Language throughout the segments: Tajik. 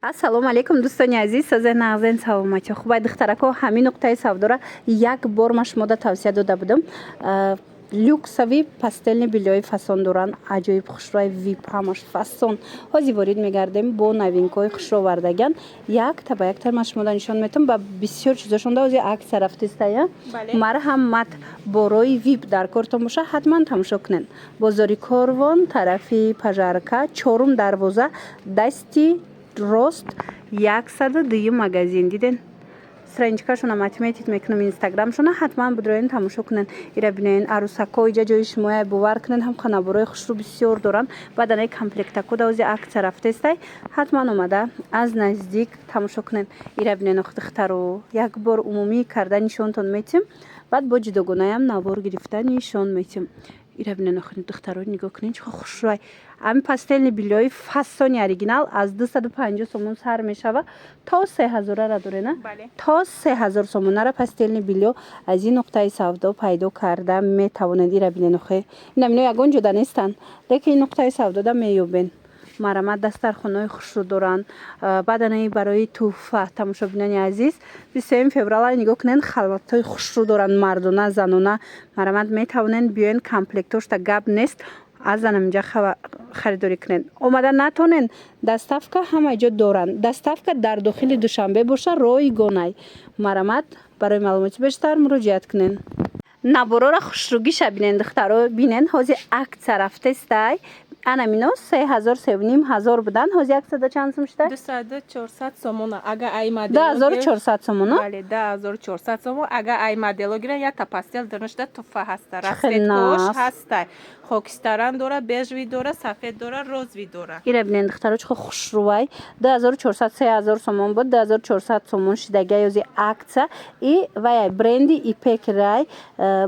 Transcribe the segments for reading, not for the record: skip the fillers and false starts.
ассалому алейкум дӯстони азиз, сазаи нағзен саломати. Хубай духтарако, ҳамин нуқтаи савдора як бор ма шумода тавсия дода будам. Люксави пастелни билёи фасон доранд, аҷоиб хушрӯи вип ҳамаш фасон. Ҳозир ворид мегардем бо новинкаҳои хушрӯ вардаган. Як та ба яктар ма шумода нишон метам ба бисёр чизошонда ҳозир аксия рафтистая. Марҳамат борои вип дар кортон боша, ҳатман тамошо кунед. Бозори Корвон, тарафи Пажарка, 4 дарвоза, дасти рост 102 магазин. Диден страничкашона матметит мекунам инстаграмшона, ҳатман бидроен тамошо кунен. Ира бинен арусако иҷа ҷои шумоя бовар кунен, ҳам ханаборои хушрӯ бисёр доранд. Баъдане комплектако даози акция рафтестай, ҳатман омада аз наздик тамошо кунен. Ира бинен охтухтаро як бор умумӣ карда нишонтон метим, баъд бо ҷудогонаям навор гирифта нишон метим. Ира бинен охини духтаро нигоҳ кунен чӣ хушрӯй. Ами пастелни билёи фасони оригинал аз 250 сомон сар мешава то 3000 дорена. То 3000 сомонара пастелни билё аз ин нуқтаи савдо пайдо карда метавонед. Ира бинен охе ино ягон ҷода нестанд, лекин ин нуқтаи савдода меёбен. Марамат дастархонои хушрӯ доранд. Баъдане барои тӯҳфа тамошобинони азиз 23 феврала нигоҳ кунен, халватҳои хушрӯ доранд, мардона, занона. Марамат метавонен биёен, комплектошта гап нест. аз анаминҷа харидорӣ кунед. Омада натонен, доставка ҳама ҷо доранд. Доставка дар дохили Душанбе боша, роҳи Гонай. Марамат барои маълумоти бештар муроҷиат кунед. Наборора хушрӯгиша бинен духтаро, бинен ҳозир акция рафтестай. Анамино 3000 3500 будан, ҳозир аксияда чанд сум шуда? 2400 сомон. Ага ай модел 2400 сомон. Бале, 2400 сомон. Ага ай модел гира я та пастел доништа туфа ҳаста. Расветкош ҳаста. Хокистаран дора, бежви дора, сафед дора, розви дора. Ира бинен духтаро чӣ хушрӯй. 2400 3000 сомон буд, 2400 сомон шидага ёзи акция. И вай бренди Ипек Рай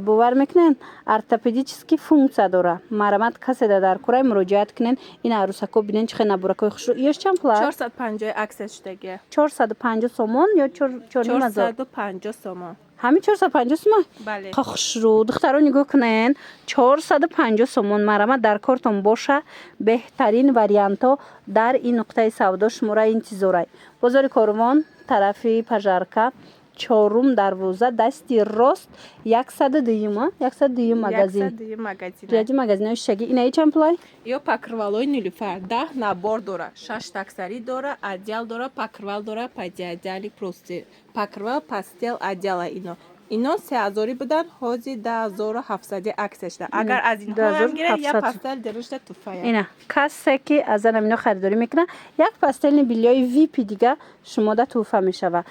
бовар мекунен, ортопедический функция дора. Марамат каседа дар курай муроҷиат кунен. Ин арусако бинен чӣ наборакои хушрӯ. Ёш чанд пул? 450 акция шидага. 450 сомон ё 4000? 450 сомон. ҳамин 450 сомон? Бале. Хушрӯ духтаро нигоҳ кунен, 450 сомон. Марамат дар кортон боша. Беҳтарин вариантҳо дар ин нуқтаи савдо шуморо интизорай. Бозори Корвон, тарафи Пажарка, 4 дарвоза, дасти рост 102 магазин. 102 магазин. Ҷаҷи магазинои шишагӣ. Инаи чанд пулай? Ё покрывалои нилуфар 10 набор дора, 6 таксари дора, одеял дора, покрывал дора, подиадяли просто. Покрывал, пастел, одеяла ино. Ино 3000 будан, ҳозир 10700 акция шуда. Агар аз инҳо ҳам гира я пастел доништа туфая. Ина касе ки аз анамино харидорӣ мекунад, як пастелни билёи випи дига шумода тӯҳфа мешава.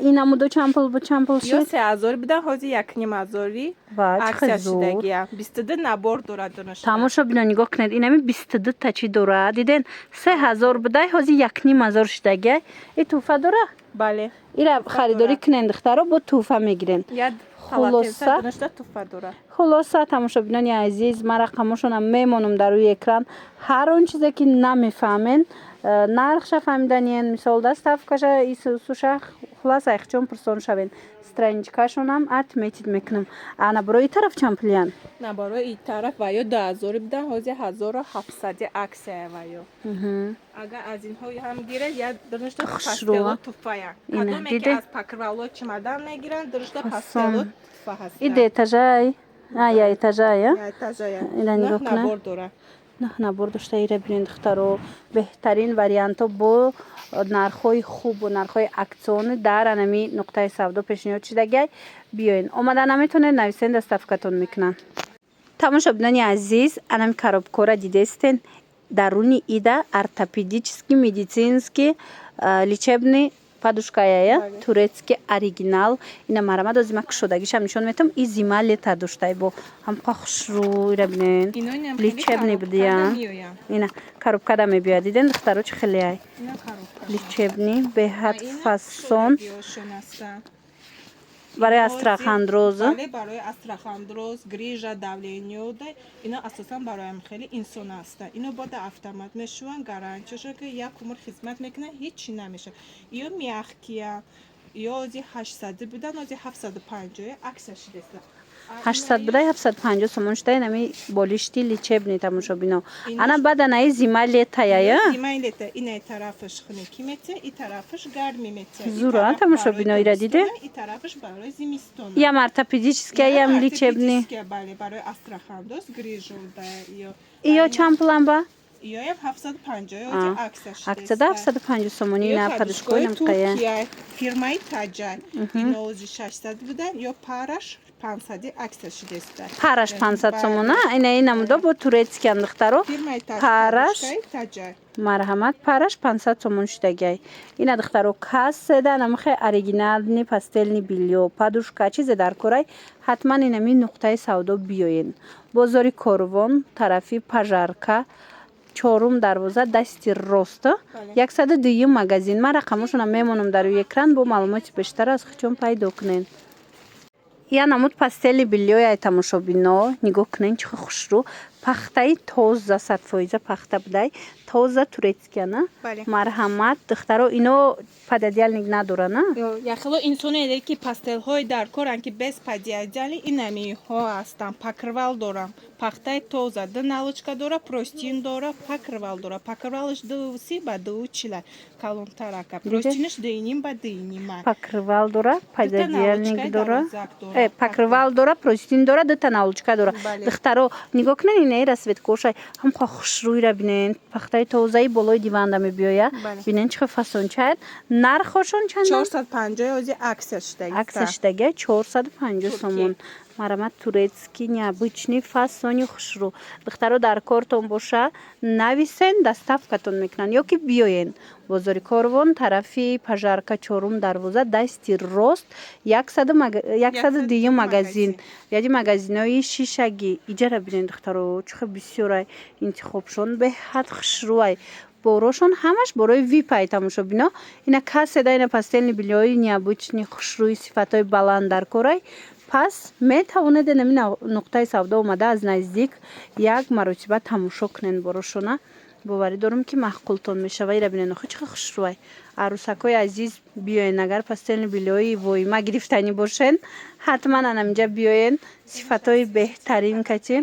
Ин намудо чанд пул буд, чанд пул шуд? Ё 3000 будан, ҳозир 1500 акция шудагия. 22 набор дора доништа. Тамошо бино нигоҳ кунед, инами 22 та чӣ дора. Диден 3000 будай, ҳозир 1500 шудагия. И тӯҳфа дора? Бале. Ира харидорӣ кунен духтаро, бо тӯҳфа мегирен. Хулоса тамошобинони азиз, ма рақамошонам мемонам дар рӯи экран. Ҳар он чизе ки намефаҳмен, нархша фаҳмиданиен, мисол доставкаша исуша, хулоса яхчон пурсон шавен. Страничкашонам отметит мекунам. Наборои тараф чанд пулиян? Наборои тараф ва ё 2000 будан, ҳозир 1700 акция ва ё. Ага аз инҳо ҳам гира, я доништа пастело туфая. Кадоме ки аз покрывало чемодан мегиранд, доништа пастело туфа ҳаст. Иде этажай. Я этажай, я? Я этажай. Ина нигоҳ кунед. Набор дора. Набор дошта. Ира бинен духтаро, беҳтарин вариантҳо бо нархҳои хуб, бо нархҳои аксионӣ дар анами нуқтаи савдо пешниҳод шудагай. Биёен. Омада наметонед, нависен, доставкатон мекунанд. Тамошобинони азиз, анами коробкора дидестен. Даруни ида ортопедический, медицинский, лечебный подушкая, турецкий оригинал. Ина марамат озима кушодагишам нишон метам. И зима лета доштай бо ҳамқа хушрӯ. Ира бинен лечебный будия. Ина коробкада мебиёяд. Диден духтаро чӣ хеле лечебный беҳад фасон. барои астрахандроз, барои астрахандроз, грижа, давлениё, ино асосан барои хеле инсон аст. Ино бода автомат мешуван, гарантияш ки як умр хизмат мекунад, ҳеч чи намеша. Ё мягкия, ё ози 800 будан, ози 750 акция шидеста. 800 буде 750 сомон шуда нами болишти лечебный тамошобино ана бада наи зима лето я зима лето ин тарафш хунуки мете и тарафш гарми мете зура тамошобино ира диде и тарафш барои зимистон я ортопедическая я лечебный бале барои астрахандос грижуда иё чанд пулан ба иё 750 ози аксаш аксада 750 сомони ина падишкой намқая фирмаи таҷа ино ози 600 будан ё параш 500 аксаш деста параш 500 сомона ина инамудо бо турецки андихтаро параш таҷа марҳамат параш 500 сомон шудагай ина дихтаро касседа намхе оригинални пастелни бильё падушка чизе дар корай ҳатман инами нуқтаи савдо биёен бозори корвон тарафи пажарка чорум дарвоза дасти рост 102 магазин ма рақамошона мемонам дар экран бо маълумоти бештар аз хичон пайдо кунен я намуд пастели бильёяй тамошобино нигоҳ кунен чӣ хушрӯ пахтаи тоза 100% пахта будай тоза турецкиана марҳамат духтаро ино пададиалник надорана яхело инсоне эдер ки пастелҳои дар коран ки без падиадиали инамиҳо ҳастанд покрывал дорам пахтаи тоза ду налочка дора простин дора покрывал дора покрывалш 230 ба 240 калонтарака простинш 2,5 ба 2,5 покрывал дора пададиалник дора покрывал дора простин дора дута налочка дора духтаро нигоҳ кунен ина расветкошай ҳамхо хушрӯйра бинен пахтаи тозаи болои диванда мебиёяд бинен чӣ фасончаед нархошон чанд 450 ози аксашдаги 450 сомон марҳамат турецки необычный фасони хушрӯ духтаро дар кортон боша нависен доставкатон мекунанд ё ки биёен бозори корвон тарафи пажарка чорум дарвоза дасти рост 102 магазин яъни магазинои шишагӣ иҷара бинен духтаро чӯ бисёрай интихобшон беҳад хушрӯай борошон ҳамаш борои випай тамошобино ина касседа ина пастелни бильёи необычный хушрӯи сифатҳои баланд дар корай пас метавонед нами нуқтаи савдо омада аз наздик як маротиба тамошо кунен борошона боварӣ дорам ки маҳқултон мешава ира бинен охи чӣ хушрӯай арӯсакҳои азиз биёен агар пастелни бильёи воима гирифтанӣ бошен ҳатман анамиҷа биёен сифатҳои беҳтарин кати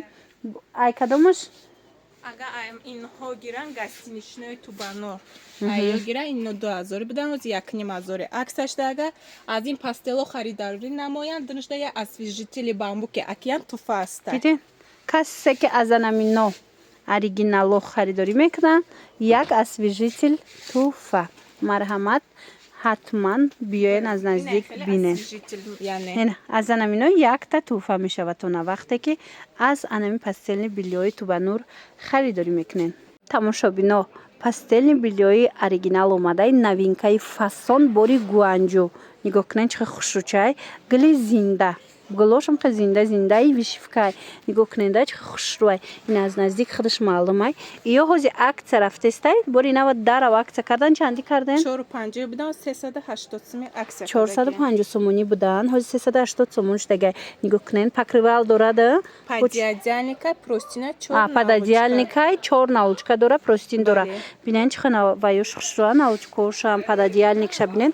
ай кадомаш агар инҳо гиран гостиничнои тубанор ё гиран ино 2000 будан ози 1500 аксаш дага аз ин пастело харидорӣ намоянд дунушда я освежители бамбуки акиян туфа аста дидин касе ки аз анамино оригинало харидорӣ мекунанд як освежитель туфа марҳамат ҳатман биёен аз наздик бинен аз анамино якта туфа мешаватона вақте ки аз анами пастелни бильёи тубанур харидорӣ мекунен тамошобино пастелни бильёи оригинал омадаи новинкаи фасон бори гуанҷӯ нигоҳ кунен чӣ хушрӯчай гули зинда гулошам ка зиндаи вишивкай нигоҳ куненда чӣ хушрӯай ин аз наздик худаш маълумай иё ҳози акция рафтестай бори нава дарав акция кардан чандӣ карден 450 будан 380 сомон акция 450 сомонӣ будан ҳози 380 сомон шудагай нигоҳ кунен покрывал дорада падиадиалникай простина 4 пададиалникай 4 налочка дора простин дора бинен чӣ ваёш хушрӯа налочкошам пададиалникша бинен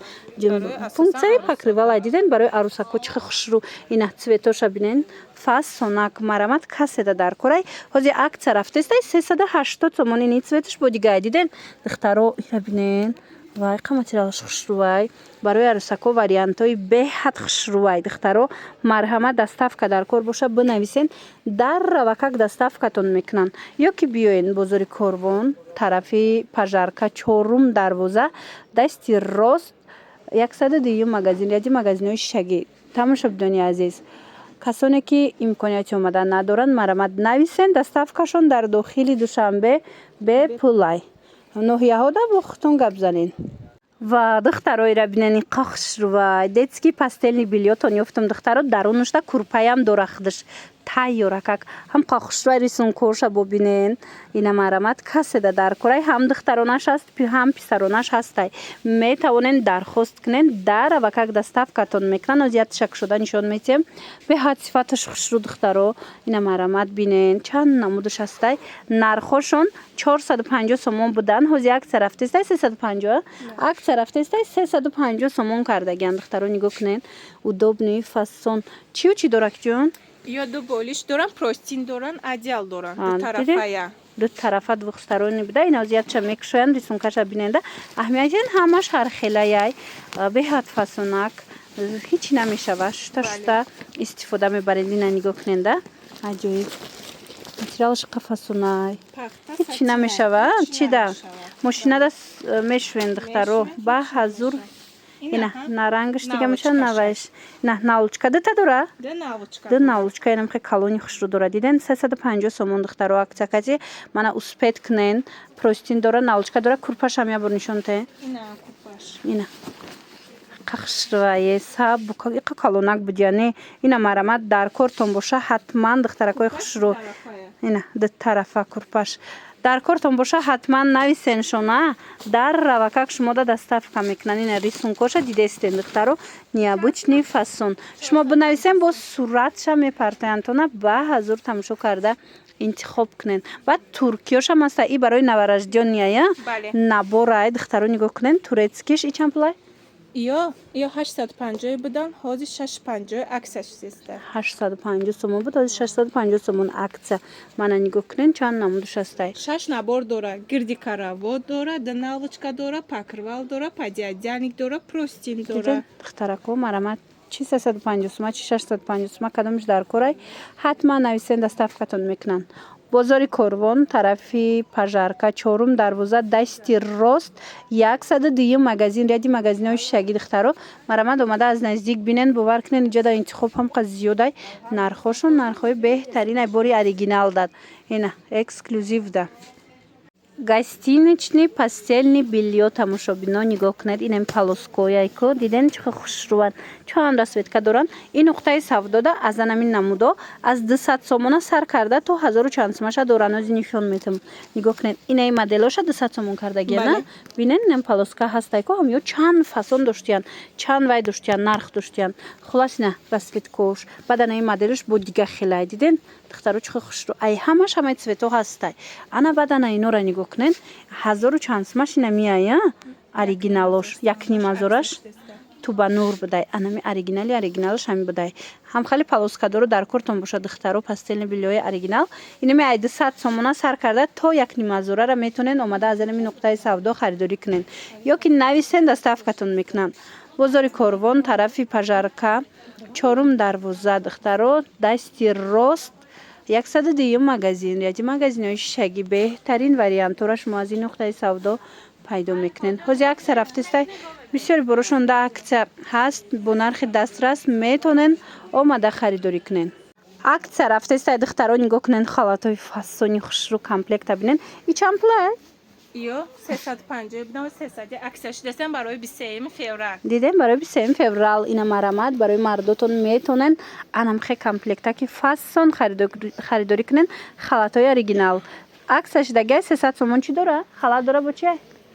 функсияи покрывалай диден барои арӯсако чӣ хушрӯ ина цветоша бинен фасонак марҳамат касседа дар корай ҳози акция рафтестай 380 сомон ини цветош бодигай диден духтаро ира бинен вай қа материалаш хушрӯай барои арӯсако вариантҳои беҳад хушрӯай духтаро марҳамат доставка дар кор боша бинависен даррава как доставкатон мекунанд ё ки биёен бозори корвон тарафи пажарка чорум дарвоза дасти рост 102 магазин яъни магазинои шишагӣ тамошобинони азиз касоне ки имконияти омадан надоранд марҳамат нависен доставкашон дар дохили душанбе бепулай ноҳияҳода бо худтон гап занен ва духтаро ира бинени қа хушрӯвай детски пастелни бильётон ёфтам духтаро дарунушда курпаям дора худаш тайёра как ҳам қа хушрӯвай рисункоша бобинен ина марҳамат касседа дар корай ҳам духтаронаш аст ҳам писаронаш ҳастай метавонен дархост кунен дарава как доставкатон мекунанд озиятиша кушода нишон метиҳем беҳад сифаташ хушрӯ духтаро ина марҳамат бинен чанд намудаш ҳастай нархошон 450 сомон будан ҳози акция рафтестай 350 акция рафтестай 350 сомон кардагианд духтаро нигоҳ кунен удобный фасон чию чӣ дора киҷон ё ду болиш доран, простин доран, одеял доран, ду Ан, тарафая. ду тарафа двухсторонний буда. Ина зиядша мекшоян рисункаша биненда. Аҳамиятин ҳамаш ҳархелаяй беҳад фасонак. Ҳеҷ намешава. Шта истифода мебаред. Ина нигоҳ куненда. Аҷоиб. Материалаш қафасунай. Ҳеҷ намешава. Чида? Мошинада мешвен духтаро. Ба ҳазур. Ина нарангаш дига мешан наваш. Ина налучка дата дора? Да навучка. Ду налучка ина мехе калони хушру дора. Диден 350 сомон духтаро акция кази. Мана успет кунен. Простин дора, налучка дора. Курпаш ҳам я бор нишон те. Ина курпаш. Ина. Қахшрае саб иқа калонак будяне. Ина марамат дар кортон боша ҳатман духтаракои хушру. Ина ду тарафа курпаш. Дар кортон боша ҳатман нависен шона. Дар рава как шумо да доставка мекунан. Ина рисункоша дидестен духтаро. Необычный фасон. Шумо бинависен бо суратша мепартоянд тона ба ҳазур тамошо карда интихоб кунен. Баъд туркиёша маста и барои новорождёния наборай духтаро нигоҳ кунен. Турецкиш и чанд пулай? ё 850 будан, ҳозир 650 аксияш зиста. 850 сомон буд, ҳозир 650 сомон акция. Мана нигоҳ кунен чанд намудуш астай. 6 набор дора, гирди каравот дора, дналочка дора, покрывал дора, пододеяльник дора, простин дора. Духтарако марамат чи 350 сома, чи 650 сома кадомиш дар корай. Ҳатман нависен доставкатон мекунан. Бозори Корвон, тарафи Пажарка, чорум дарвоза, дасти рост, 102 магазин, ряди магазинҳои шишагӣ духтаро. Марамад омада аз наздик бинен, бовар кунен, инҷа да интихоб ҳам қад зиёдай. Нархошон нархҳои беҳтаринай, бори оригинал дад. Ина эксклюзив да. Гостиничный пастельный белье тамошобино нигоҳ кунед. Инем полоскояйко диден чихо хушруван чанд расветка доран. Ин нуқтаи савдода аз анамин намудо аз 200 сомона сар карда то 1000 чанд сомаша доран. ози нишон метам нигоҳ кунед. Инаи моделоша 200 сомон кардагиана. Бинен инем полоска ҳастайко ҳамё чанд фасон доштиян, чанд вай доштиян, нарх доштиян. Хулас ина расветкош баданаи моделош бо дига хелай диден духтаро чихо хушру. Ай ҳамаш ҳамаи цвето ҳастай. Ана бадана инора нигоҳ кунед. 1000 чанд сомаш ина мияя оригиналош 1,5 туба нур будай. Анами оригиналош ҳами будай. Ҳам хали полоскадоро дар кортон боша духтаро пастельни бельёи оригинал. Инами ай 200 сомона сар карда то 1,5 метонен омада аз анами нуқтаи савдо харидорӣ кунен. ё ки нависен доставкатон мекунан. Бозори Корвон, тарафи Пажарка, чорум дарвоза духтаро, дасти рост 102 магазин, ряди магазинҳои шишагӣ беҳтарин вариантора шумо аз ин нуқтаи савдо пайдо мекунен. ҳозир аксия рафтестай бисёри борошонда аксия ҳаст, бо нархи дастрас метонен омада харидорӣ кунен. Аксия рафтестай духтаро нигоҳ кунен халатҳои фасони хушру комплекта бинен. И чанд пулай? ё 350 будан, 300 аксияш дестем барои 23 феврал. Дидем барои 23 феврал ина марамад барои мардотон метонен анамхе комплекта ки фасон харидорӣ кунен халатҳои оригинал. Аксияш дагай 300 сомон чи дора? Халат дора бо чи?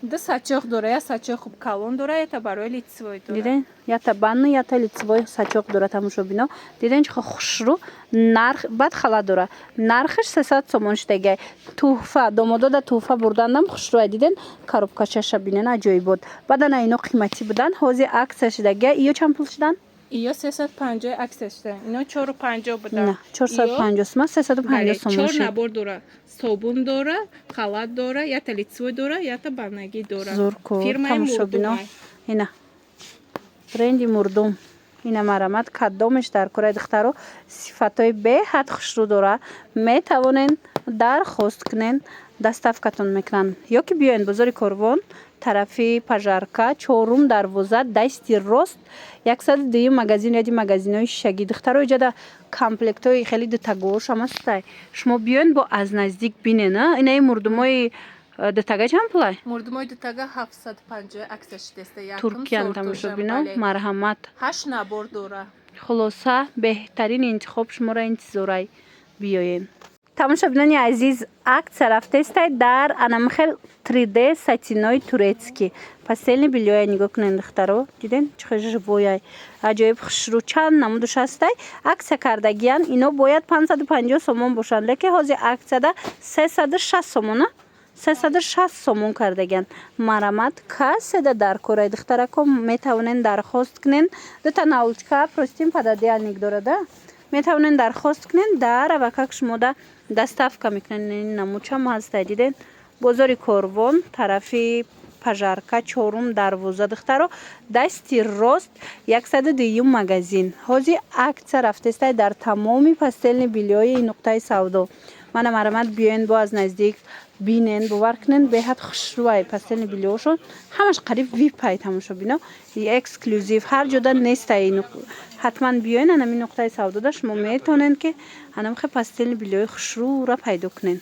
2 сачок дора, я сачок хуб калон дора, это барои лицевой дора. Диден ята банны ята лицевой сачок дора тамошобино. Диден чихо хушру нарх бад халат дора. Нархаш 300 сомон штегай. Туҳфа домодода туҳфа бурдандам хушруай диден коробкачаша бинен аҷоибот. Бадана ино қиматӣ будан. ҳозир аксияш дагай иё чанд пул шудан? Иё 350 аксияш да. Ино 450 будан. На 450 сма 350 сомон. 4 набор дора. Собун дора, халат дора, ята лицевой дора, ята банагӣ дора. Зурко Фирмаи тамошобино. Ина бренди Мурдум. Ина марамад кадомеш дар кораи духтаро сифатҳои беҳад хушру дора. Метавонен дархост кунен доставкатон мекунан. ё ки биёен бозори Корвон, тарафи Пажарка, чорум дарвоза, дасти рост 102 магазин, ряди магазинҳои шишагӣ духтаро иҷада комплектҳои хеле дутагош ҳам астай. Шумо биёен бо аз наздик бинен. Инаи мурдумои дутага чанд пулай? Мурдумои дутага 750 аксияш деста. Туркиян тамошобино. Марҳамат. 8 набор дора. хулоса беҳтарин интихоб шуморо интизорай биёен. Тамошобинони азиз, аксия рафтестай дар анамхел 3D сатинои турецки. Пастельни бельёя нигоҳ кунен духтаро. Диден чихо живояй. Аҷоиб хушру чанд намудуш астай. Аксия кардагиян ино бояд 550 сомон бошанд. Лекин ҳозир аксияда 360 сомона. 360 сомон кардагиян. Марамад каседа дар кораи духтарако метавонен дархост кунен. Дута научка простин пододеяльник дорада. میتونین درخواست کنین. در اوکاک شما دا دستافکا میکنین. این نموچه هم هست دیدین بازار کاروان طرفی پژارکا چهارم دروازه دخترو دستی راست 102 مگزین هازی عکس رفته است در تمامی پستل بیلیای نقطه سودا. من مرمت بیاین با از نزدیک بینین باور کنین به حد خوشروای پستل بیلیاشون همش قریب وی پای تماشا بینا اکسکلوزیو هر جدا نیست. این حتما بیاین همین نقطه سودا شما میتونین که همه پستل بیلیای خوشرو را پیدا کنین.